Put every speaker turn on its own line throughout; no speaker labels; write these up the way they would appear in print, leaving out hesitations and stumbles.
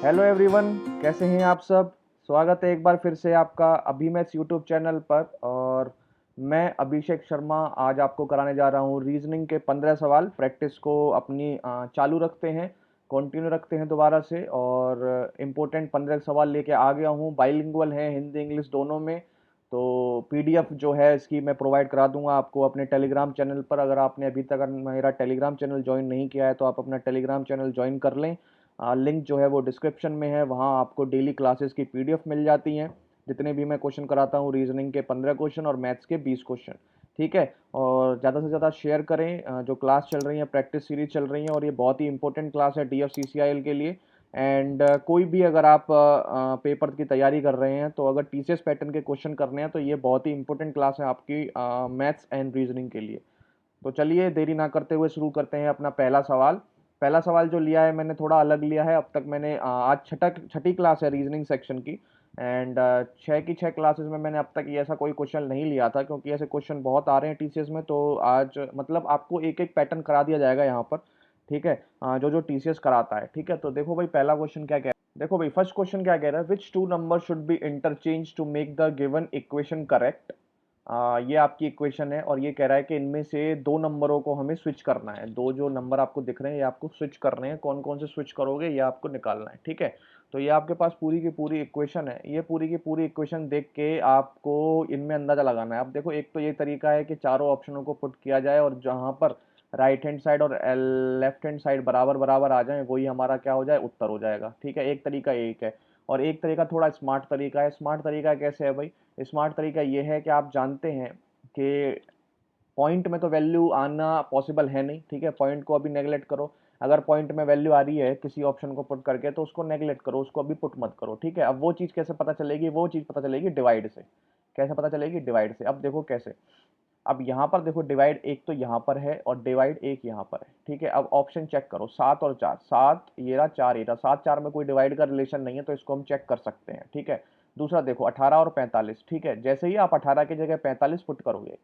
Hello everyone, कैसे हैं आप सब। स्वागत है एक बार फिर से आपका अभिमैथ्स यूट्यूब चैनल पर। और मैं अभिषेक शर्मा आज आपको कराने जा रहा हूँ रीजनिंग के 15 सवाल। प्रैक्टिस को अपनी चालू रखते हैं, कंटिन्यू रखते हैं दोबारा से। और इम्पोर्टेंट 15 सवाल लेके आ गया हूँ। बाइलिंगुअल है, हिंदी इंग्लिश दोनों में। तो पीडीएफ जो है इसकी मैं प्रोवाइड करा दूंगा आपको अपने टेलीग्राम चैनल पर। अगर आपने अभी तक मेरा टेलीग्राम चैनल ज्वाइन नहीं किया है तो आप अपना टेलीग्राम चैनल ज्वाइन कर लें। लिंक जो है वो डिस्क्रिप्शन में है। वहाँ आपको डेली क्लासेस की पीडीएफ मिल जाती हैं, जितने भी मैं क्वेश्चन कराता हूँ। रीजनिंग के 15 क्वेश्चन और मैथ्स के 20 क्वेश्चन। ठीक है। और ज़्यादा से ज़्यादा शेयर करें। जो क्लास चल रही है, प्रैक्टिस सीरीज चल रही है, और ये बहुत ही इंपॉर्टेंट क्लास है DFCCIL के लिए। एंड कोई भी अगर आप पेपर की तैयारी कर रहे हैं तो अगर टीसीएस पैटर्न के क्वेश्चन करने हैं तो ये बहुत ही इंपॉर्टेंट क्लास है आपकी मैथ्स एंड रीजनिंग के लिए। तो चलिए देरी ना करते हुए शुरू करते हैं अपना पहला सवाल। पहला सवाल जो लिया है मैंने थोड़ा अलग लिया है। अब तक मैंने आज छठी क्लास है रीजनिंग सेक्शन की। एंड छः की छः क्लासेस में मैंने अब तक ये ऐसा कोई क्वेश्चन नहीं लिया था, क्योंकि ऐसे क्वेश्चन बहुत आ रहे हैं टीसीएस में। तो आज मतलब आपको एक एक पैटर्न करा दिया जाएगा यहाँ पर। ठीक है। जो जो टीसीएस कराता है। ठीक है। तो देखो भाई पहला क्वेश्चन क्या कह रहा है। देखो भाई फर्स्ट क्वेश्चन क्या कह रहा है। Which two number should be interchange to make the given equation correct. ये आपकी इक्वेशन है और ये कह रहा है कि इनमें से दो नंबरों को हमें स्विच करना है। दो जो नंबर आपको दिख रहे हैं ये आपको स्विच करने हैं। कौन कौन से स्विच करोगे ये आपको निकालना है। ठीक है। तो ये आपके पास पूरी की पूरी इक्वेशन है। ये पूरी की पूरी इक्वेशन देख के आपको इनमें अंदाजा लगाना है। अब देखो एक तो ये तरीका है कि चारों ऑप्शनों को पुट किया जाए और जहां पर राइट हैंड साइड और लेफ्ट हैंड साइड बराबर बराबर आ जाए वही हमारा क्या हो जाए, उत्तर हो जाएगा। ठीक है। एक तरीका एक है। और एक तरीका थोड़ा स्मार्ट तरीका है। स्मार्ट तरीका कैसे है भाई। स्मार्ट तरीका ये है कि आप जानते हैं कि पॉइंट में तो वैल्यू आना पॉसिबल है नहीं। ठीक है। पॉइंट को अभी नेगलेक्ट करो। अगर पॉइंट में वैल्यू आ रही है किसी ऑप्शन को पुट करके तो उसको नेगलेक्ट करो, उसको अभी पुट मत करो। ठीक है। अब वो चीज़ कैसे पता चलेगी, वो चीज़ पता चलेगी डिवाइड से। कैसे पता चलेगी, डिवाइड से। अब देखो कैसे। अब यहाँ पर देखो डिवाइड एक तो यहाँ पर है और डिवाइड एक यहाँ पर है। ठीक है। अब ऑप्शन चेक करो, 7 और 4। 7 ये रहा, 4 ये रहा। 7 4 में कोई डिवाइड का रिलेशन नहीं है तो इसको हम चेक कर सकते हैं। ठीक है। दूसरा देखो 18 और 45। ठीक है। जैसे ही आप 18 की जगह 45 पुट करोगे,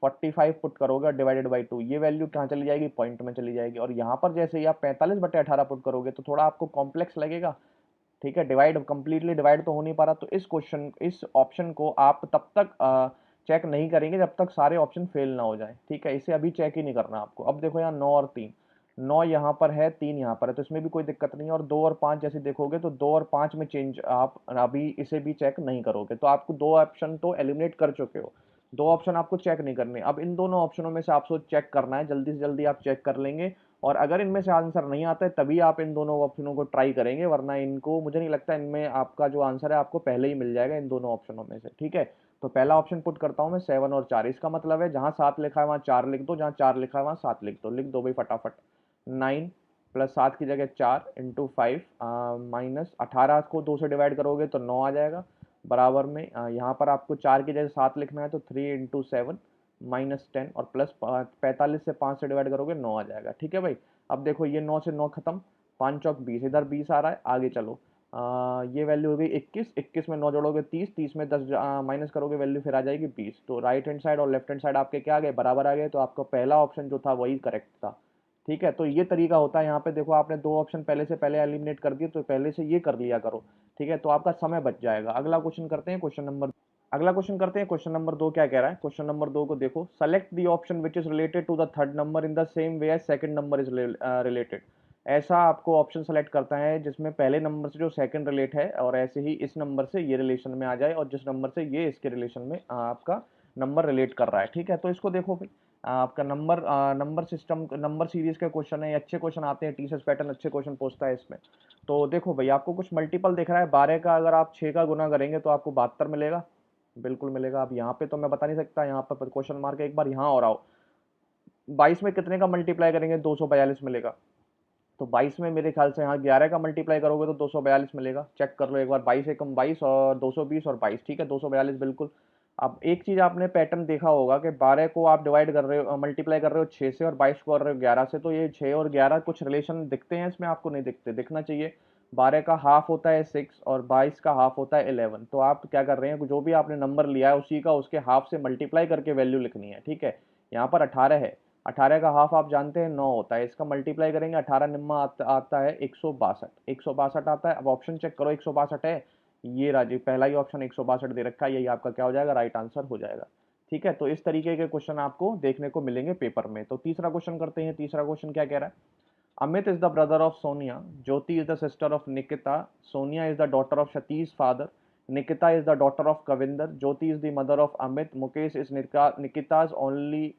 45 पुट करोगे डिवाइडेड बाई 2, ये वैल्यू कहाँ चली जाएगी, पॉइंट में चली जाएगी। और यहाँ पर जैसे ही आप 45/18 पुट करोगे तो थोड़ा आपको कॉम्प्लेक्स लगेगा। ठीक है। डिवाइड कंप्लीटली डिवाइड तो हो नहीं पा रहा। तो इस ऑप्शन को आप तब तक चेक नहीं करेंगे जब तक सारे ऑप्शन फेल ना हो जाए। ठीक है। इसे अभी चेक ही नहीं करना आपको। अब देखो यहाँ 9 और 3। 9 यहाँ पर है, 3 यहाँ पर है, तो इसमें भी कोई दिक्कत नहीं है। और 2 और 5 जैसे देखोगे तो 2 और 5 में चेंज आप अभी इसे भी चेक नहीं करोगे। तो आपको दो ऑप्शन तो एलिमिनेट कर चुके हो, दो ऑप्शन आपको चेक नहीं करने। अब इन दोनों ऑप्शनों में से आपको चेक करना है, जल्दी से जल्दी आप चेक कर लेंगे। और अगर इनमें से आंसर नहीं आता है तभी आप इन दोनों ऑप्शनों को ट्राई करेंगे, वरना इनको मुझे नहीं लगता इनमें आपका जो आंसर है आपको पहले ही मिल जाएगा इन दोनों ऑप्शनों में से। ठीक है। तो पहला ऑप्शन पुट करता हूं मैं 7 और 4। इसका मतलब है जहां 7 लिखा है वहां 4 लिख दो, जहां 4 लिखा है वहां 7 लिख दो। लिख दो भाई फटाफट। 9 प्लस 7 की जगह 4 इंटू 5 माइनस 18 को 2 से डिवाइड करोगे तो 9 आ जाएगा। बराबर में यहाँ पर आपको 4 की जगह 7 लिखना है तो 3 इंटू 7 -10 और प्लस 45 से 5 से डिवाइड करोगे 9 आ जाएगा। ठीक है भाई। अब देखो ये 9 से 9 खत्म, 5 चौक 20, इधर 20 आ रहा है। आगे चलो। ये वैल्यू हो गई 21। 21 में 9 जोड़ोगे 30, 30 में 10 माइनस करोगे वैल्यू फिर आ जाएगी 20। तो राइट हैंड साइड और लेफ्ट हैंड साइड आपके क्या आ गए, बराबर आ गए। तो आपका पहला ऑप्शन जो था वही करेक्ट था। ठीक है। तो ये तरीका होता है। यहाँ पे देखो आपने दो ऑप्शन पहले से पहले एलिमिनेट कर दिए तो पहले से ये कर लिया करो। ठीक है। तो आपका समय बच जाएगा। अगला क्वेश्चन करते हैं, क्वेश्चन नंबर 2 क्या कह रहा है। क्वेश्चन नंबर 2 को देखो। Select the option which is related to the third number in the same way as second number is related. ऐसा आपको ऑप्शन सेलेक्ट करता है जिसमें पहले नंबर से जो सेकंड रिलेट है और ऐसे ही इस नंबर से ये रिलेशन में आ जाए और जिस नंबर से ये इसके रिलेशन में आपका नंबर रिलेट कर रहा है। ठीक है। तो इसको देखो भाई, आपका नंबर सिस्टम नंबर सीरीज के क्वेश्चन है, अच्छे क्वेश्चन आते हैं। टीसीएस पैटर्न अच्छे क्वेश्चन पूछता है इसमें। तो देखो भाई आपको कुछ मल्टीपल दिख रहा है। 12 का अगर आप 6 का गुना करेंगे तो आपको 72 मिलेगा। बिल्कुल मिलेगा। अब यहाँ पे तो मैं बता नहीं सकता, यहाँ पर क्वेश्चन मार्क एक बार यहाँ और आओ। 22 में कितने का मल्टीप्लाई करेंगे, 242 मिलेगा। तो 22 में मेरे ख्याल से यहाँ 11 का मल्टीप्लाई करोगे तो 242 मिलेगा। चेक कर लो एक बार। 22 एकम 22 और 220 और 22। ठीक है। 242 बिल्कुल। अब एक चीज आपने पैटर्न देखा होगा कि 12 को आप डिवाइड कर रहे हो, मल्टीप्लाई कर रहे हो 6 से और 22 को कर रहे हो 11 से। तो ये 6 और 11 कुछ रिलेशन दिखते हैं इसमें, आपको नहीं दिखते, दिखना चाहिए। 12 का हाफ होता है 6 और 22 का हाफ होता है 11। तो आप क्या कर रहे हैं, जो भी आपने नंबर लिया है उसी का उसके हाफ से मल्टीप्लाई करके वैल्यू लिखनी है। ठीक है। यहाँ पर 18 है 18 का हाफ आप जानते हैं 9 होता है, इसका मल्टीप्लाई करेंगे 18 निम्मा आता है 162, 162 आता है। अब ऑप्शन चेक करो 162 है, ये राजी पहला ही ऑप्शन 162 दे रखा है, यही आपका क्या हो जाएगा, राइट आंसर हो जाएगा। ठीक है, तो इस तरीके के क्वेश्चन आपको देखने को मिलेंगे पेपर में। तो तीसरा क्वेश्चन करते हैं। तीसरा क्वेश्चन क्या कह रहा है, Amit is the brother of Sonia, Jyoti is the sister of Nikita, Sonia is the daughter of Satish father, Nikita is the daughter of Kavinder, Jyoti is the mother of Amit, Mukesh is Nikita's only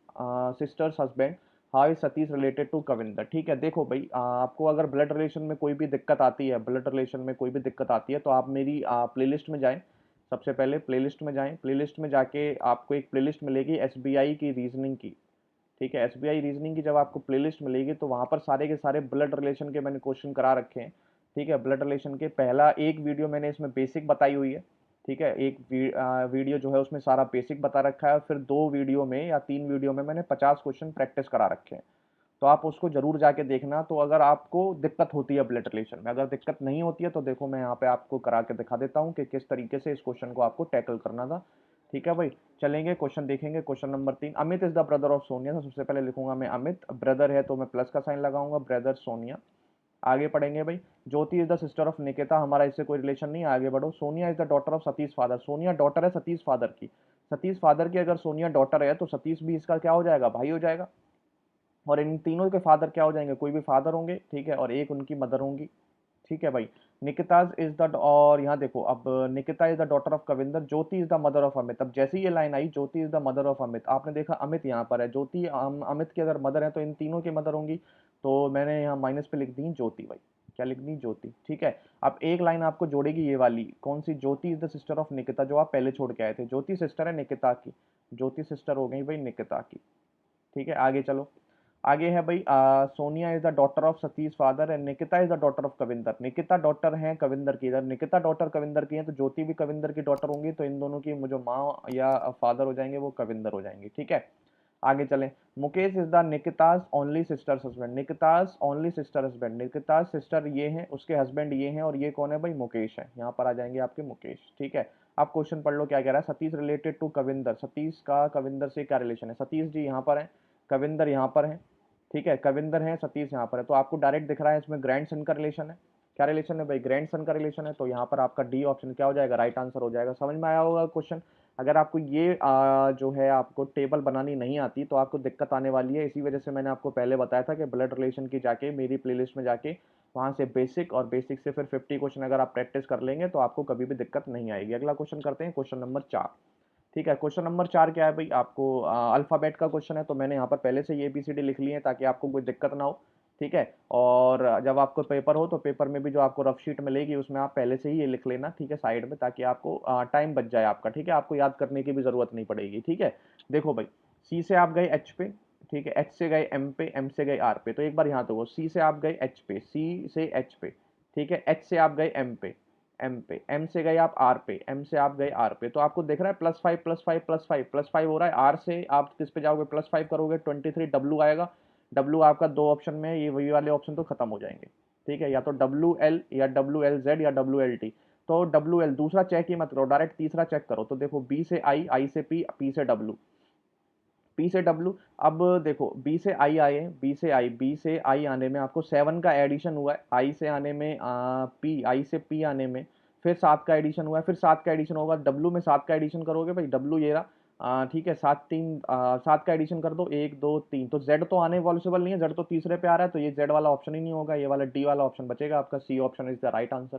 sisters husband, how is Satish related to Kavinder. ठीक है, देखो भाई, आपको अगर ब्लड रिलेशन में कोई भी दिक्कत आती है, ब्लड रिलेशन में कोई भी दिक्कत आती है, तो आप मेरी प्लेलिस्ट में जाएं। सबसे पहले प्लेलिस्ट में जाएं, प्लेलिस्ट में जाके आपको एक प्लेलिस्ट मिलेगी एसबीआई की रीजनिंग की। ठीक है, एसबीआई रीजनिंग की जब आपको प्लेलिस्ट मिलेगी तो वहाँ पर सारे के सारे ब्लड रिलेशन के मैंने क्वेश्चन करा रखे हैं। ठीक है, ब्लड रिलेशन के पहला एक वीडियो मैंने इसमें बेसिक बताई हुई है। ठीक है, एक वीडियो जो है उसमें सारा बेसिक बता रखा है, और फिर 2 वीडियो में या 3 वीडियो में मैंने 50 क्वेश्चन प्रैक्टिस करा रखे हैं। तो आप उसको जरूर जाके देखना। तो अगर आपको दिक्कत होती है ब्लड रिलेशन में, अगर दिक्कत नहीं होती है तो देखो मैं यहाँ पे आपको करा के दिखा देता हूँ कि किस तरीके से इस क्वेश्चन को आपको टैकल करना था। ठीक है भाई, चलेंगे क्वेश्चन देखेंगे। Question number 3, Amit is the brother of Sonia. तो सबसे पहले लिखूंगा मैं अमित, ब्रदर है तो मैं प्लस का साइन लगाऊंगा, ब्रदर सोनिया। आगे पढ़ेंगे भाई, Jyoti is the sister of Nikita, हमारा इससे कोई रिलेशन नहीं, आगे बढ़ो। Sonia is the daughter of Satish father, Sonia daughter है सतीश फादर की। सतीश फादर की अगर सोनिया डॉटर है तो सतीश भी इसका क्या हो जाएगा, भाई हो जाएगा। और इन तीनों के फादर क्या हो जाएंगे, कोई भी फादर होंगे। ठीक है, और एक उनकी मदर होंगी। ठीक है भाई, निकिताज इज द, और यहाँ देखो अब Nikita is the daughter of Kavinder, Jyoti is the mother of Amit. अब जैसे ही ये line I Jyoti is the mother of Amit, आपने देखा अमित यहाँ पर है, ज्योति अमित की अगर मदर है तो इन तीनों की मदर होंगी। तो मैंने यहाँ माइनस पे लिख दी ज्योति भाई, क्या लिख दी, ज्योति। ठीक है, अब एक लाइन आपको जोड़ेगी ये वाली, कौन सी, Jyoti is the sister of Nikita, जो आप पहले छोड़ के आए थे। ज्योति सिस्टर है निकिता की, ज्योति सिस्टर हो गई भाई निकिता की। ठीक है, आगे चलो। आगे है भाई, Sonia is the daughter of Satish father and Nikita is the daughter of Kavinder. Nikita daughter है कविंदर की, इधर निकिता डॉटर कविंदर की है तो ज्योति भी कविंदर की डॉटर होंगी। तो इन दोनों की जो माँ या फादर हो जाएंगे वो कविंदर हो जाएंगे। ठीक है, आगे चलें। Mukesh is the Nikita's only sister husband, Nikita's only sister husband, Nikita's sister ये हैं, उसके हस्बैंड ये हैं, और ये कौन है भाई, मुकेश है। यहाँ पर आ जाएंगे आपके मुकेश। ठीक है, आप क्वेश्चन पढ़ लो क्या कह रहा है, सतीश रिलेटेड टू कविंदर, सतीश का कविंदर से क्या रिलेशन है। सतीश जी यहाँ पर है, कविंदर यहाँ पर है। ठीक है, कविंदर है, सतीश यहाँ पर है, तो आपको डायरेक्ट दिख रहा है इसमें ग्रैंड सन का रिलेशन है। क्या रिलेशन है भाई, ग्रैंड सन का रिलेशन है। तो यहाँ पर आपका डी ऑप्शन क्या हो जाएगा, राइट आंसर हो जाएगा। समझ में आया होगा क्वेश्चन। अगर आपको ये जो है आपको टेबल बनानी नहीं आती तो आपको दिक्कत आने वाली है। इसी वजह से मैंने आपको पहले बताया था कि ब्लड रिलेशन की जाके मेरी प्लेलिस्ट में जाके वहाँ से बेसिक, और बेसिक से फिर 50 क्वेश्चन अगर आप प्रैक्टिस कर लेंगे तो आपको कभी भी दिक्कत नहीं आएगी। अगला क्वेश्चन करते हैं, क्वेश्चन नंबर 4। ठीक है, क्वेश्चन नंबर 4 क्या है भाई, आपको अल्फाबेट का क्वेश्चन है। तो मैंने यहाँ पर पहले से ये ABCD लिख लिए हैं ताकि आपको कोई दिक्कत ना हो। ठीक है, और जब आपको पेपर हो तो पेपर में भी जो आपको रफ शीट मिलेगी उसमें आप पहले से ही ये लिख लेना। ठीक है, साइड में, ताकि आपको टाइम बच जाए आपका। ठीक है, आपको याद करने की भी जरूरत नहीं पड़ेगी। ठीक है, देखो भाई, सी से आप गए एच पे। ठीक है, एच से गए एम पे, एम से गए आर पे। तो एक बार यहाँ तो सी से आप गए एच पे, सी से एच पे। ठीक है, एच से आप गए एम पे, एम पे, एम से गए आप आर पे, एम से आप गए आर पे। तो आपको देख रहा है +5 +5 +5 +5 हो रहा है। आर से आप किस पे जाओगे, +5 करोगे 23, डब्लू आएगा। डब्लू आपका 2 ऑप्शन में है, ये वही वाले ऑप्शन तो खत्म हो जाएंगे। ठीक है, या तो WL या WLZ या WLT। तो WL दूसरा चेक ही मत करो, डायरेक्ट तीसरा चेक करो। तो देखो बी से आई, आई से पी, पी से डब्लू, पी से डब्लू। अब देखो बी से आई आए, बी से आई, बी से आई आने में आपको 7 का एडिशन हुआ है, आई से आने में पी, आई से पी आने में फिर 7 का एडिशन हुआ है, फिर 7 का एडिशन होगा। डब्लू में 7 का एडिशन करोगे भाई, डब्लू ये रहा। ठीक है, 7 का एडिशन कर दो, 1 2 3। तो जेड तो आने पॉसिबल नहीं है, जेड तो तीसरे पे आ रहा है, तो ये जेड वाला ऑप्शन ही नहीं होगा, ये वाला डी वाला ऑप्शन बचेगा आपका, C option is the right answer.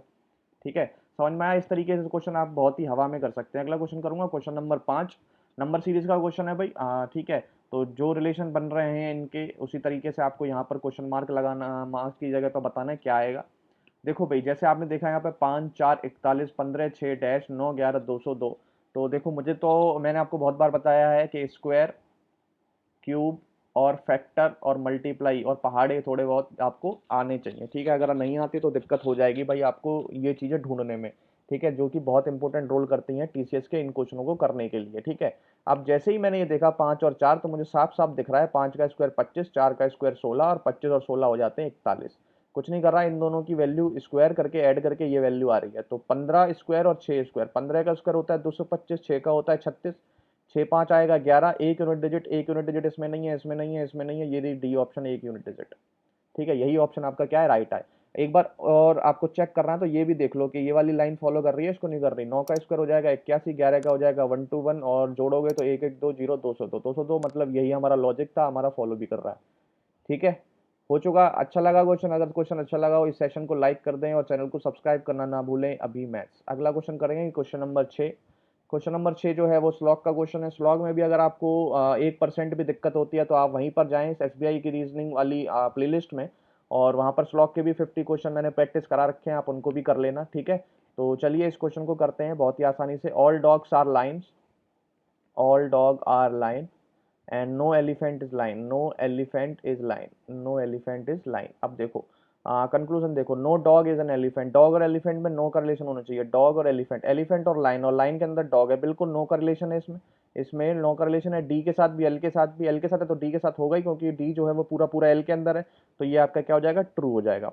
ठीक है, समझ में आया। इस तरीके से क्वेश्चन आप बहुत ही हवा में कर सकते हैं। अगला क्वेश्चन करूंगा, क्वेश्चन नंबर 5, नंबर सीरीज का क्वेश्चन है भाई। ठीक है, तो जो रिलेशन बन रहे हैं इनके उसी तरीके से आपको यहाँ पर क्वेश्चन मार्क लगाना, मार्क्स की जगह पर बताना है क्या आएगा। देखो भाई, जैसे आपने देखा यहाँ पे 5 4 41 15 6 डैश 9 11 202। तो देखो मुझे तो, मैंने आपको बहुत बार बताया है कि स्क्वायर, क्यूब और फैक्टर और मल्टीप्लाई और पहाड़े थोड़े बहुत आपको आने चाहिए। ठीक है, अगर नहीं आते तो दिक्कत हो जाएगी भाई आपको ये चीज़ें ढूंढने में। ठीक है, जो कि बहुत इंपॉर्टेंट रोल करती हैं TCS के इन क्वेश्चनों को करने के लिए। ठीक है, अब जैसे ही मैंने ये देखा 5 और 4, तो मुझे साफ साफ दिख रहा है 5 का स्क्वायर 25, 4 का स्क्वायर 16, और 25 और 16 हो जाते हैं 41। कुछ नहीं कर रहा, इन दोनों की वैल्यू स्क्वायर करके ऐड करके ये वैल्यू आ रही है। तो 15 स्क्वायर और 6 स्क्वायर, 15 का स्क्वायर होता है 225, 6 का होता है 36, 6 5 आएगा 11, एक यूनिट डिजिट इसमें नहीं है, इसमें नहीं है, इसमें नहीं है, ये डी ऑप्शन एक यूनिट डिजिट। ठीक है, यही ऑप्शन आपका क्या है, राइट है। एक बार और आपको चेक करना है तो ये भी देख लो कि ये वाली लाइन फॉलो कर रही है, इसको नहीं कर रही। 9 का स्क्वायर हो जाएगा 81, 11 का हो जाएगा 121 और जोड़ोगे तो 1 1 2 0 202 202, मतलब यही हमारा लॉजिक था, हमारा फॉलो भी कर रहा है। ठीक है, हो चुका। अच्छा लगा क्वेश्चन? अगर क्वेश्चन अच्छा लगा हो इस सेशन को लाइक कर दें और चैनल को सब्सक्राइब करना ना भूलें। अभी मैथ्स अगला क्वेश्चन करेंगे, क्वेश्चन नंबर 6। क्वेश्चन नंबर 6 जो है वो स्लॉग का क्वेश्चन है। स्लॉग में भी अगर आपको 1% भी दिक्कत होती है तो आप वहीं पर जाएं इस एसबीआई की रीजनिंग वाली प्लेलिस्ट में, और वहां पर स्लॉग के भी 50 क्वेश्चन मैंने प्रैक्टिस करा रखे हैं, आप उनको भी कर लेना। ठीक है, तो चलिए इस क्वेश्चन को करते हैं बहुत ही आसानी से। All dogs are lions, all dog are lion and no elephant is lion, no elephant is lion, no elephant is lion. अब देखो कंक्लूजन देखो, no dog is an elephant. Dog और एलिफेंट में नो का रिलेशन होना चाहिए, dog और elephant, elephant और लाइन के अंदर डॉग है, बिल्कुल नो का रिलेशन है इसमें। इसमें नो का रिलेशन है डी के साथ भी, एल के साथ भी। एल के साथ है तो डी के साथ होगा ही, क्योंकि डी जो है वो पूरा पूरा एल के अंदर है, तो ये आपका क्या हो जाएगा, ट्रू हो जाएगा।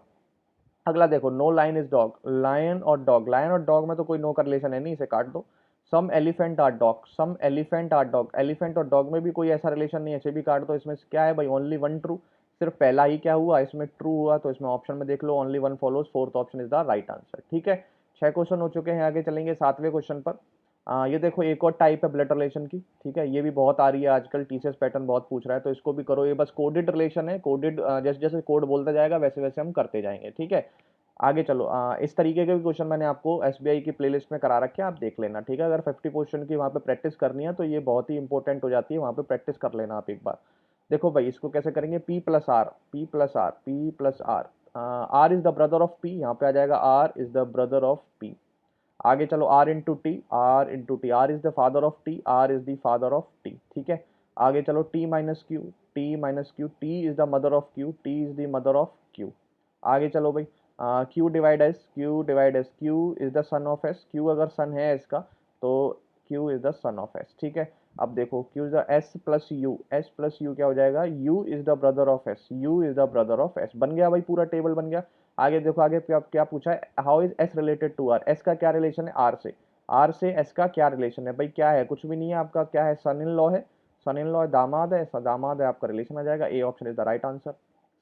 अगला देखो, no lion is dog, lion और डॉग, लायन और डॉग में तो कोई नो का रिलेशन है नहीं, इसे काट दो। Some elephant are dog, some elephant are dog, elephant और डॉग में भी कोई ऐसा रिलेशन नहीं है, इसे भी काट दो। इसमें क्या है भाई, ओनली वन ट्रू, सिर्फ पहला ही क्या हुआ इसमें, ट्रू हुआ, तो इसमें ऑप्शन में देख लो only one follows, fourth option is the right answer. ठीक है, 6 क्वेश्चन हो चुके हैं, आगे चलेंगे 7वें क्वेश्चन पर। ये देखो एक और टाइप है ब्लड रिलेशन की। ठीक है, ये भी बहुत आ रही है आजकल, टीसीएस पैटर्न बहुत पूछ रहा है, तो इसको भी करो। ये बस कोडेड रिलेशन है, कोडेड जैसे जैसे कोड बोलता जाएगा वैसे वैसे हम करते जाएंगे। ठीक है, आगे चलो। इस तरीके के भी क्वेश्चन मैंने आपको एसबीआई की प्लेलिस्ट में करा रखे हैं, आप देख लेना। ठीक है, अगर 50 क्वेश्चन की वहाँ पे प्रैक्टिस करनी है तो ये बहुत ही इंपॉर्टेंट हो जाती है, वहाँ पे प्रैक्टिस कर लेना आप एक बार। देखो भाई इसको कैसे करेंगे, P plus R, P plus R, P plus R, R is the brother of P, यहाँ पे आ जाएगा R is the brother of P. आगे चलो, R into T, R into T, R is the father of T, R is the father of T. ठीक है, आगे चलो, T minus Q, T minus Q, T is the mother of Q, T is the mother of Q. आगे चलो भाई, Q divide S, Q divide S, Q is the son of S, Q अगर सन है S का तो Q is the son of S. ठीक है, अब देखो Q is the S plus you, S plus you क्या हो जाएगा, you is the brother of S, you is the brother of S. बन गया भाई, पूरा टेबल बन गया। आगे देखो, आगे क्या पूछा है, how is S related to R, S का क्या रिलेशन है आर से, आर से एस का क्या रिलेशन है भाई, क्या है, कुछ भी नहीं है आपका, क्या है, सन इन लॉ है, सन इन लॉ है, दामाद है, दामाद है, आपका रिलेशन आ जाएगा, A option is the right answer.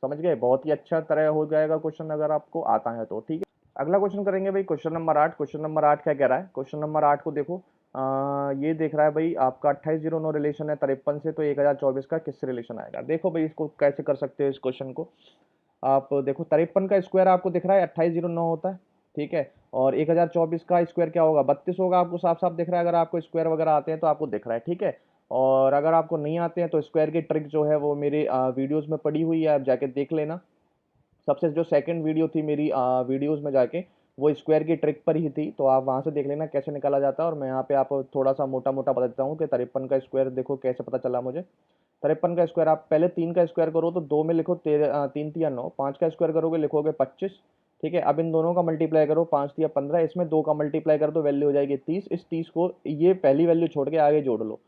समझ गए, बहुत ही अच्छा तरह हो जाएगा क्वेश्चन अगर आपको आता है तो। ठीक है, अगला क्वेश्चन करेंगे भाई, क्वेश्चन नंबर 8। क्वेश्चन नंबर 8 क्या कह रहा है, क्वेश्चन नंबर 8 को देखो, ये देख रहा है भाई आपका 2809 रिलेशन है 53 से, तो 1024 का किससे रिलेशन आएगा। देखो भाई इसको कैसे कर सकते हो इस क्वेश्चन को, आप देखो 53 का स्क्वायर आपको दिख रहा है 2809 होता है। ठीक है, और 1024 का स्क्वायर क्या होगा, 32 होगा, आपको साफ साफ दिख रहा है, अगर आपको स्क्वायर वगैरह आते हैं तो आपको दिख रहा है। ठीक है, और अगर आपको नहीं आते हैं तो स्क्वायर की ट्रिक जो है वो मेरे वीडियोस में पड़ी हुई है, आप जाके देख लेना। सबसे जो सेकंड वीडियो थी मेरी वीडियोस में जाके, वो स्क्वायर की ट्रिक पर ही थी, तो आप वहां से देख लेना कैसे निकाला जाता है। और मैं यहाँ पे आपको थोड़ा सा मोटा मोटा बता देता हूँ कि 53 का स्क्वायर देखो कैसे पता चला मुझे। 53 का स्क्वायर, आप पहले 3 का स्क्वायर करो तो 2 में लिखो 13, 3 तिया 9, 5 का स्क्वायर करोगे लिखोगे 25। ठीक है, अब इन दोनों का मल्टीप्लाई करो, 5 तिया 15, इसमें 2 का मल्टीप्लाई कर दो, वैल्यू हो जाएगी 30। इस 30 को ये पहली वैल्यू छोड़ के आगे जोड़ लो,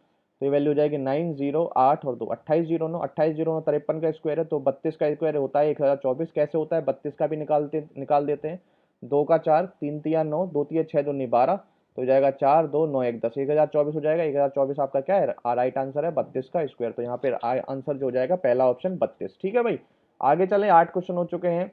तो ये वैल्यू हो जाएगी 9 0 8 और 2 2809, 2809 53 का स्क्वायर है, तो 32 का स्क्वायर होता है 1024। कैसे होता है, 32 का भी निकाल देते हैं, 2 का 4, 3 तिया 9, 2 तिया 6 2 12, तो हो जाएगा 4 2 9 1 10, 1024 हो जाएगा। 1024 आपका क्या है, राइट आंसर है 32 का स्क्वायर, तो यहाँ पे आंसर जो हो जाएगा पहला ऑप्शन 32। ठीक है भाई, आगे चले, 8 क्वेश्चन हो चुके हैं।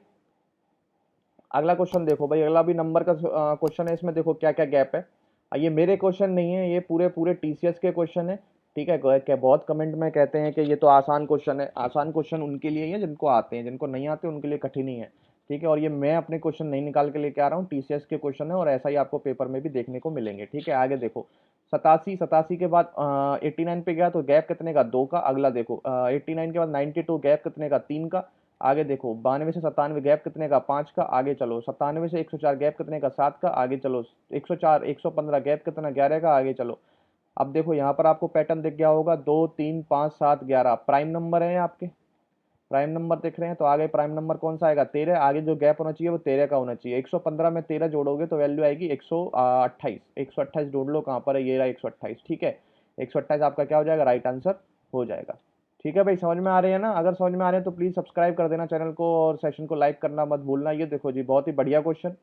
अगला क्वेश्चन देखो भाई, अगला भी नंबर का क्वेश्चन है, इसमें देखो क्या क्या गैप है। ये मेरे क्वेश्चन नहीं है, ये पूरे पूरे टीसीएस के क्वेश्चन है। ठीक है, क्या बहुत कमेंट में कहते हैं कि ये तो आसान क्वेश्चन है, आसान क्वेश्चन उनके लिए ही है जिनको आते हैं, जिनको नहीं आते उनके लिए कठिन ही है। ठीक है, और ये मैं अपने क्वेश्चन नहीं निकाल के लेके आ रहा हूँ, टीसीएस के क्वेश्चन है, और ऐसा ही आपको पेपर में भी देखने को मिलेंगे। ठीक है, आगे देखो, 87, 87 के बाद 89 पे गया तो गैप कितने का, 2 का। अगला देखो 89 के बाद 92, गैप कितने का, 3 का। आगे देखो 92 से 97, गैप कितने का, 5 का। आगे चलो 97 से 104, गैप कितने का, 7 का। आगे चलो 104 115, गैप कितना, 11 का। आगे चलो, अब देखो यहाँ पर आपको पैटर्न दिख गया होगा, 2 3 5 7 11 प्राइम नंबर है आपके, प्राइम नंबर दिख रहे हैं, तो आगे प्राइम नंबर कौन सा आएगा, 13। आगे जो गैप होना चाहिए वो 13 का होना चाहिए। 115 में 13 जोड़ोगे तो वैल्यू आएगी 128, 128 ढूंढ लो कहाँ पर है, ये रहा 128। ठीक है, 128 आपका क्या हो जाएगा, राइट आंसर हो जाएगा। ठीक है भाई, समझ में आ रहे हैं ना, अगर समझ में आ रहे हैं तो प्लीज सब्सक्राइब कर देना चैनल को, और सेशन को लाइक करना मत भूलना। ये देखो जी, बहुत ही बढ़िया क्वेश्चन,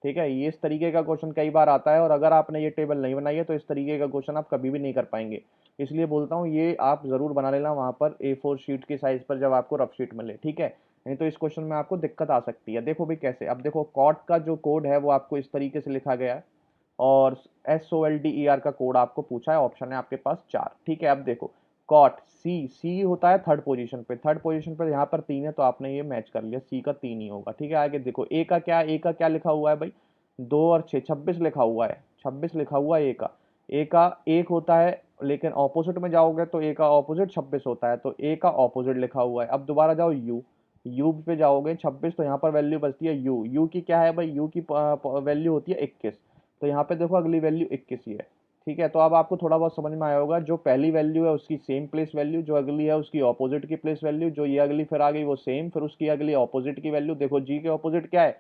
ठीक है, ये इस तरीके का क्वेश्चन कई बार आता है, और अगर आपने ये टेबल नहीं बनाई है तो इस तरीके का क्वेश्चन आप कभी भी नहीं कर पाएंगे। इसलिए बोलता हूँ ये आप ज़रूर बना लेना वहाँ पर A4 शीट की साइज़ पर जब आपको रफ शीट मिले, ठीक है। नहीं तो इस क्वेश्चन में आपको दिक्कत आ सकती है। देखो भाई कैसे, अब देखो कॉट का जो कोड है वो आपको इस तरीके से लिखा गया है, और SOLDER का कोड आपको पूछा है, ऑप्शन है आपके पास 4, ठीक है। अब देखो कॉट सी, सी होता है थर्ड पोजीशन पे, थर्ड पोजीशन पे यहाँ पर 3 है तो आपने ये मैच कर लिया, सी का 3 ही होगा, ठीक है। आगे देखो ए का क्या, ए का क्या लिखा हुआ है भाई, 2 और 6 26 लिखा हुआ है, 26 लिखा हुआ है ए का। ए का 1 होता है, लेकिन ऑपोजिट में जाओगे तो ए का ऑपोजिट 26 होता है, तो ए का ऑपोजिट लिखा हुआ है। अब दोबारा जाओ यू, यू पे जाओगे 26, तो यहाँ पर वैल्यू बचती है यू, यू की क्या है भाई, यू की वैल्यू होती है 21, तो यहाँ पे देखो अगली वैल्यू 21 ही है, ठीक है। तो अब आपको थोड़ा बहुत समझ में आया होगा, जो पहली वैल्यू है उसकी सेम प्लेस वैल्यू, जो अगली है उसकी ऑपोजिट की प्लेस वैल्यू, जो ये अगली फिर आ गई वो सेम, फिर उसकी अगली ऑपोजिट की वैल्यू। देखो जी के ऑपोजिट क्या है,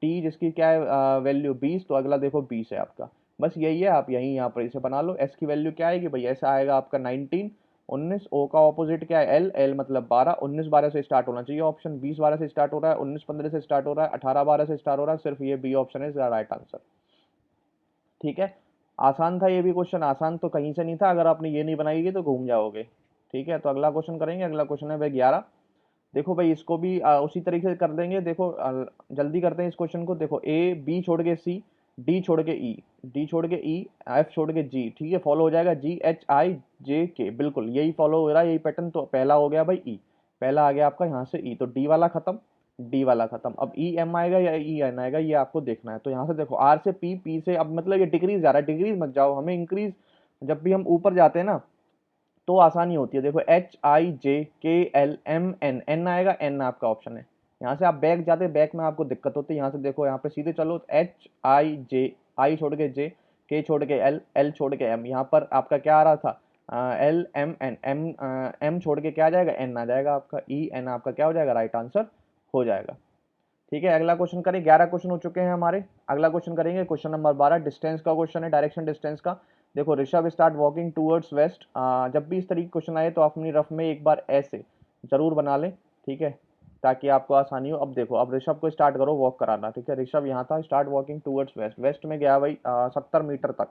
टी, जिसकी क्या है वैल्यू 20, तो अगला देखो 20 है आपका। बस यही है, आप यही यहाँ पर इसे बना लो। एस की वैल्यू क्या आएगी भाई, ऐसा आएगा आपका 19 19। ओ का ऑपोजिट क्या है, एल, एल मतलब 12, 19 12 से स्टार्ट होना चाहिए ऑप्शन, 20 12 से स्टार्ट हो रहा है, 19 15 से स्टार्ट हो रहा है, 18 12 से स्टार्ट हो रहा है, सिर्फ ये बी ऑप्शन है इसका राइट आंसर, ठीक है। आसान था ये भी क्वेश्चन, आसान तो कहीं से नहीं था, अगर आपने ये नहीं बनाएगी तो घूम जाओगे, ठीक है। तो अगला क्वेश्चन करेंगे, अगला क्वेश्चन है भाई 11। देखो भाई इसको भी उसी तरीके से कर देंगे। देखो जल्दी करते हैं इस क्वेश्चन को। देखो ए, बी छोड़ के सी, डी छोड़ के ई, डी छोड़ के ई, एफ छोड़ के जी, ठीक है। फॉलो हो जाएगा GHI JK, बिल्कुल यही फॉलो हो रहा है, यही पैटर्न। तो पहला हो गया भाई ई, पहला आ गया आपका यहाँ से ई, तो डी वाला खत्म, डी वाला खत्म। अब ई एम आएगा या ई एन आएगा, ये आपको देखना है। तो यहाँ से देखो आर से पी, पी से, अब मतलब ये डिक्रीज जा रहा है, डिक्रीज मत जाओ, हमें इंक्रीज, जब भी हम ऊपर जाते हैं ना तो आसानी होती है। देखो HIJKLMN, एन आएगा, एन आपका ऑप्शन है। यहाँ से आप बैक जाते, बैक में आपको दिक्कत होती है। यहाँ से देखो, यहाँ पे सीधे चलो, HIJ, आई छोड़ के जे, के छोड़ के एल, एल छोड़ के एम, यहाँ पर आपका क्या आ रहा था, LMN, एम, एम छोड़ के क्या आ जाएगा, एन आ जाएगा आपका, EN आपका क्या हो जाएगा, राइट आंसर हो जाएगा, ठीक है। अगला क्वेश्चन करें, 11 क्वेश्चन हो चुके हैं हमारे। अगला क्वेश्चन करेंगे क्वेश्चन नंबर 12, डिस्टेंस का क्वेश्चन है, डायरेक्शन डिस्टेंस का। देखो Rishabh start walking towards west. जब भी इस तरीके क्वेश्चन आए तो आप अपनी रफ में एक बार ऐसे जरूर बना लें, ठीक है, ताकि आपको आसानी हो। अब देखो, अब ऋषभ को स्टार्ट करो वॉक कराना, ठीक है। ऋषभ यहाँ था, start walking towards west, west में गया भाई 70 मीटर तक,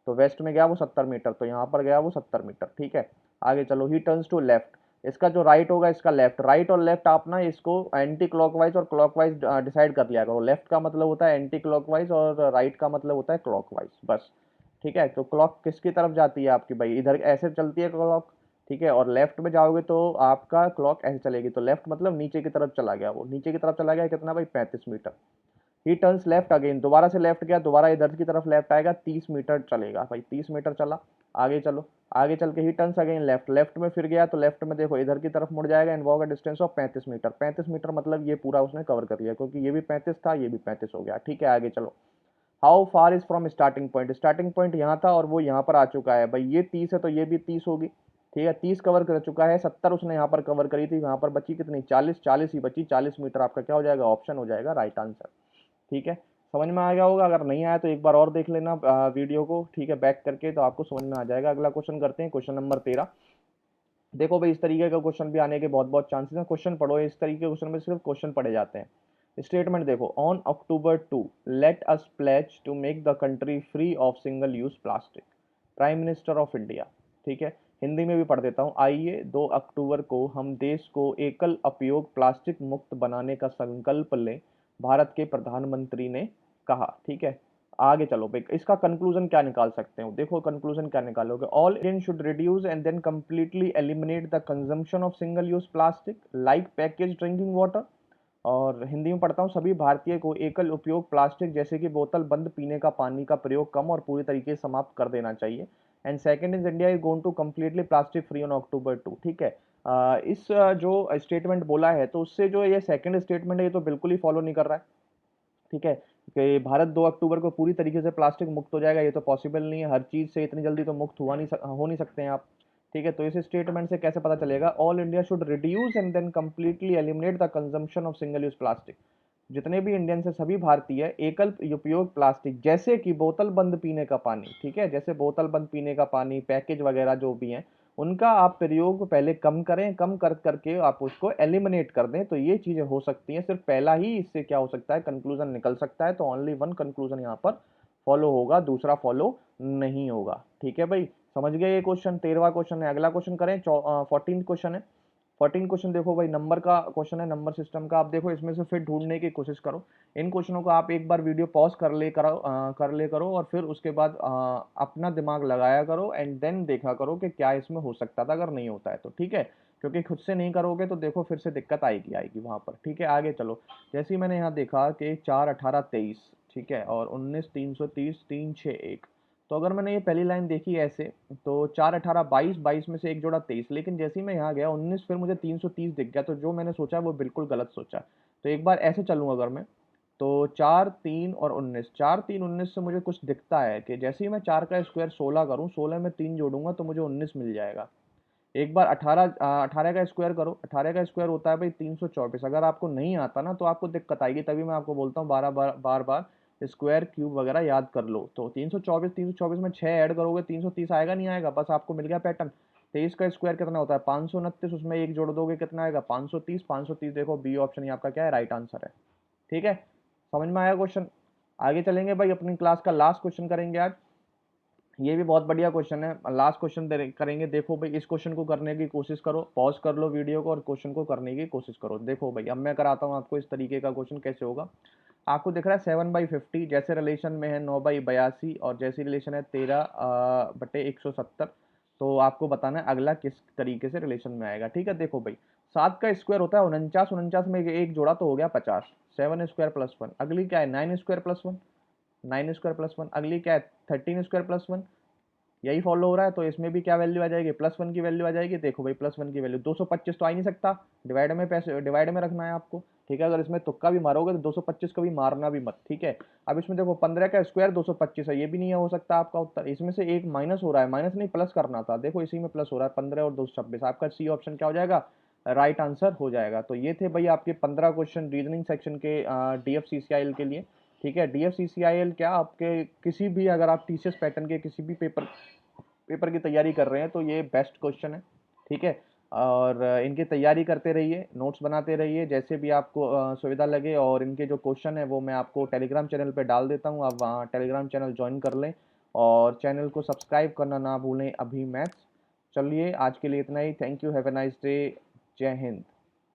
तो वेस्ट में गया वो 70 मीटर, तो यहाँ पर गया वो 70 मीटर, ठीक है। आगे चलो, ही टर्न्स टू लेफ्ट, इसका जो राइट होगा इसका लेफ्ट, राइट और लेफ्ट आप ना इसको एंटी क्लॉकवाइज और क्लॉकवाइज डिसाइड कर लिया करो। लेफ्ट का मतलब होता है एंटी क्लॉकवाइज और राइट का मतलब होता है क्लॉकवाइज, बस, ठीक है। तो क्लॉक किसकी तरफ जाती है आपकी भाई, इधर ऐसे चलती है क्लॉक, ठीक है। और लेफ्ट में जाओगे तो आपका क्लॉक ऐसे चलेगी, तो लेफ्ट मतलब नीचे की तरफ चला गया, वो नीचे की तरफ चला गया कितना भाई, 35 metre. He turns left again, दोबारा से लेफ्ट गया, दोबारा इधर की तरफ लेफ्ट आएगा, 30 मीटर चलेगा भाई, 30 मीटर चला। आगे चलो, आगे चल के ही टर्न्स अगेन लेफ्ट, लेफ्ट में फिर गया तो लेफ्ट में देखो इधर की तरफ मुड़ जाएगा, and walk a distance of 35 metre, 35 metre मतलब ये पूरा उसने कवर कर लिया, क्योंकि ये भी 35 था, ये भी 35 हो गया, ठीक है। आगे चलो, how far is from starting point, starting point यहाँ था और वो यहाँ पर आ चुका है भाई, ये 30 है तो ये भी 30 होगी, ठीक है। 30 कवर कर चुका है, 70 उसने यहाँ पर कवर करी थी, यहाँ पर बची कितनी, 40, 40 ही बची, 40 मीटर आपका क्या हो जाएगा, ऑप्शन हो जाएगा राइट आंसर, ठीक है। समझ में आ गया होगा, अगर नहीं आया तो एक बार और देख लेना वीडियो को, ठीक है, बैक करके, तो आपको समझ में आ जाएगा। अगला क्वेश्चन करते हैं, क्वेश्चन नंबर 13। देखो भाई इस तरीके का क्वेश्चन भी आने के बहुत बहुत चांसेस हैं, क्वेश्चन पढ़ो, इस तरीके के क्वेश्चन में सिर्फ क्वेश्चन पढ़े जाते हैं। स्टेटमेंट देखो, on October 2 let us pledge to make the country free of single use plastic, prime minister of India, ठीक है। हिंदी में भी पढ़ देता हूँ, आइए 2 अक्टूबर को हम देश को एकल उपयोग प्लास्टिक मुक्त बनाने का संकल्प लें, भारत के प्रधानमंत्री ने कहा, ठीक है। आगे चलो भाई, इसका कंक्लूजन क्या निकाल सकते हो, देखो कंक्लूजन क्या निकालोगे, all Indian should reduce and then completely eliminate the consumption of single use plastic like package drinking water. और हिंदी में पढ़ता हूँ, सभी भारतीय को एकल उपयोग प्लास्टिक जैसे कि बोतल बंद पीने का पानी का प्रयोग कम और पूरी तरीके से समाप्त कर देना चाहिए। And second is India is going to completely plastic free on October 2, ठीक है। इस जो स्टेटमेंट बोला है तो उससे जो ये सेकंड स्टेटमेंट है ये तो बिल्कुल ही फॉलो नहीं कर रहा है, ठीक है, कि भारत 2 अक्टूबर को पूरी तरीके से प्लास्टिक मुक्त हो जाएगा, ये तो पॉसिबल नहीं है, हर चीज से इतनी जल्दी तो मुक्त हो नहीं सकते हैं आप, ठीक है। तो इस स्टेटमेंट से कैसे पता चलेगा, all India should reduce and then completely eliminate the consumption of single use plastic, जितने भी इंडियन से सभी भारतीय एकल उपयोग प्लास्टिक जैसे कि बोतल बंद पीने का पानी, ठीक है, जैसे बोतल बंद पीने का पानी, पैकेज वगैरह जो भी हैं, उनका आप प्रयोग पहले कम करें, कम कर करके आप उसको एलिमिनेट कर दें, तो ये चीज़ें हो सकती हैं। सिर्फ पहला ही इससे क्या हो सकता है, कंक्लूजन निकल सकता है। तो ओनली वन कंक्लूजन यहाँ पर फॉलो होगा, दूसरा फॉलो नहीं होगा। ठीक है भाई, समझ गए ये क्वेश्चन। 13वां क्वेश्चन है। अगला क्वेश्चन करें, 14 क्वेश्चन है। 14 क्वेश्चन देखो भाई, नंबर का क्वेश्चन है, नंबर सिस्टम का। आप देखो इसमें से फिर ढूंढने की कोशिश करो। इन क्वेश्चनों को आप एक बार वीडियो पॉज कर ले करो, और फिर उसके बाद अपना दिमाग लगाया करो, एंड देन देखा करो कि क्या इसमें हो सकता था, अगर नहीं होता है तो। ठीक है, क्योंकि खुद से नहीं करोगे तो देखो फिर से दिक्कत आएगी आएगी वहां पर। ठीक है, आगे चलो। जैसे ही मैंने यहाँ देखा कि 4 18 23, ठीक है, और 19 330 3 6 1। तो अगर मैंने ये पहली लाइन देखी ऐसे, तो 4 18 22, 22 में से एक जोड़ा 23, लेकिन जैसे ही मैं यहाँ गया 19, फिर मुझे 330 दिख गया। तो जो मैंने सोचा वो बिल्कुल गलत सोचा। तो एक बार ऐसे चलूँ अगर मैं, तो 4 3 और 19, 4 3 19 से मुझे कुछ दिखता है कि जैसे ही मैं 4 का स्क्वायर 16 करूँ, 16 में 3 जोड़ूंगा तो मुझे 19 मिल जाएगा। एक बार 18 का स्क्वायर करो, 18 का स्क्वायर होता है भाई 324। अगर आपको नहीं आता ना तो आपको दिक्कत आएगी, तभी मैं आपको बोलता हूँ बार बार स्क्वायर क्यूब वगैरह याद कर लो। तो 324 में 6 ऐड करोगे 330 आएगा, नहीं आएगा? बस आपको मिल गया पैटर्न। 23 का स्क्वायर कितना होता है 529, उसमें एक जोड़ दोगे कितना आएगा 530। 530 देखो बी ऑप्शन ही आपका क्या है, राइट आंसर है। ठीक है, समझ में आया क्वेश्चन? आगे चलेंगे भाई, अपनी क्लास का लास्ट क्वेश्चन करेंगे आज। ये भी बहुत बढ़िया क्वेश्चन है, लास्ट क्वेश्चन करेंगे। देखो भाई, इस क्वेश्चन को करने की कोशिश करो, पॉज कर लो वीडियो को और क्वेश्चन को करने की कोशिश करो। देखो भाई, अब मैं कराता हूँ आपको इस तरीके का क्वेश्चन कैसे होगा। आपको दिख रहा है 7/50, जैसे रिलेशन में है 9/82, और जैसी रिलेशन है 13/170। तो आपको बताना है अगला किस तरीके से रिलेशन में आएगा। ठीक है, देखो भाई, 7 का स्क्वायर होता है 49, 49 में एक जोड़ा तो हो गया 50। 7 स्क्वायर प्लस 1, अगली क्या है 9 स्क्वायर प्लस 1, 9 स्क्वायर प्लस 1, अगली क्या है 13 स्क्वायर प्लस 1। यही फॉलो हो रहा है, तो इसमें भी क्या वैल्यू आ जाएगी, +1 की वैल्यू आ जाएगी। देखो भाई, +1 की वैल्यू 225 तो आ ही नहीं सकता, डिवाइड में पैसे डिवाइड में रखना है आपको। ठीक है, अगर इसमें तुक्का भी मारोगे तो 225 को भी मारना भी मत। ठीक है, अब इसमें देखो 15 का स्क्वायर 225 है, ये भी नहीं हो सकता आपका उत्तर। इसमें से एक माइनस हो रहा है, माइनस नहीं प्लस करना था, देखो इसी में प्लस हो रहा है, 15 और 226, आपका सी ऑप्शन क्या हो जाएगा, राइट आंसर हो जाएगा। तो ये थे भाई आपके 15 क्वेश्चन रीजनिंग सेक्शन के DFCCIL के लिए। ठीक है, DFCCIL क्या, आपके किसी भी, अगर आप TCS पैटर्न के किसी भी पेपर पेपर की तैयारी कर रहे हैं तो ये बेस्ट क्वेश्चन है। ठीक है, और इनकी तैयारी करते रहिए, नोट्स बनाते रहिए, जैसे भी आपको सुविधा लगे। और इनके जो क्वेश्चन है वो मैं आपको टेलीग्राम चैनल पे डाल देता हूँ, आप वहाँ टेलीग्राम चैनल ज्वाइन कर लें, और चैनल को सब्सक्राइब करना ना भूलें, अभी मैथ्स। चलिए आज के लिए इतना ही, thank you, have a nice day, जय हिंद।